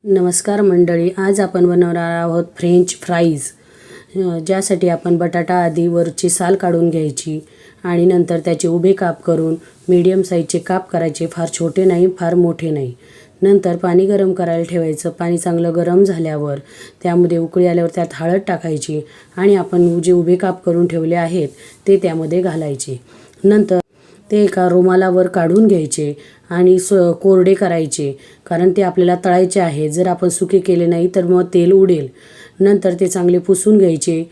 नमस्कार मंडळी, आज आपण बनवणार आहोत फ्रेंच फ्राईज। ज्यासाठी आपण बटाटा आधी वरची साल काढून घ्यायची आणि नंतर त्याचे उभे काप करून मीडियम साईजचे काप करायचे, फार छोटे नाही फार मोठे नाही। नंतर पाणी गरम करायला ठेवायचं। पाणी चांगलं गरम झाल्यावर त्यामध्ये उकळी आल्यावर त्यात हळद टाकायची आणि आपण जे उभे काप करून ठेवले आहेत ते त्यामध्ये घालायचे। नंतर ते एका रुमालावर काढून घ्यायचे आणि कोरडे करायचे, कारण ते आपल्याला तळायचे आहे। जर आपण सुके केले नाही तर मग तेल उडेल। नंतर ते चांगले पुसून घ्यायचे।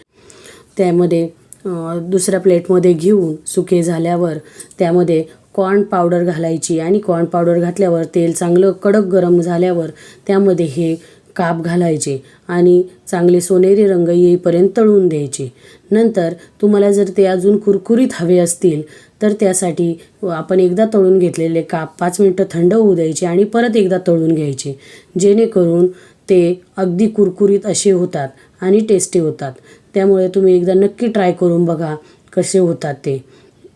त्यामध्ये दुसऱ्या प्लेटमध्ये घेऊन सुके झाल्यावर त्यामध्ये कॉर्न पावडर घालायची आणि कॉर्न पावडर घातल्यावर तेल चांगलं कडक गरम झाल्यावर त्यामध्ये हे काप घालायचे आणि चांगले सोनेरी रंग येईपर्यंत तळून द्यायचे। नंतर तुम्हाला जर ते अजून कुरकुरीत हवे असतील तर त्यासाठी आपण एकदा तळून घेतलेले काप 5 मिनिटं थंड होऊ द्यायचे आणि परत एकदा तळून घ्यायचे, जेणेकरून ते अगदी कुरकुरीत असे होतात आणि टेस्टी होतात। त्यामुळे तुम्ही एकदा नक्की ट्राय करून बघा कसे होतात ते।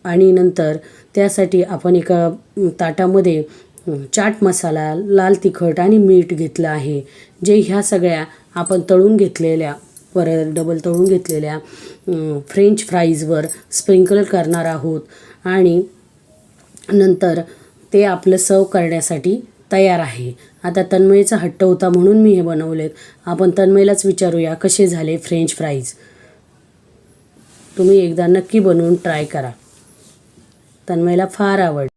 आणि नंतर त्यासाठी आपण एका ताटामध्ये चाट मसाला, लाल तिखट आणि मीठ घेतलं आहे, जे ह्या सगळ्या आपण तळून घेतलेल्या परत डबल तळून घेतलेल्या फ्रेंच फ्राईजवर स्प्रिंकल करणार आहोत। आणि नंतर ते आपलं सर्व करण्यासाठी तयार आहे। आता तन्मयचा हट्ट होता म्हणून मी हे बनवलेत। आपण तन्मयलाच विचारूया कसे झाले फ्रेंच फ्राईज। तुम्ही एकदा नक्की बनवून ट्राय करा, तन्मयला फार आवडेल।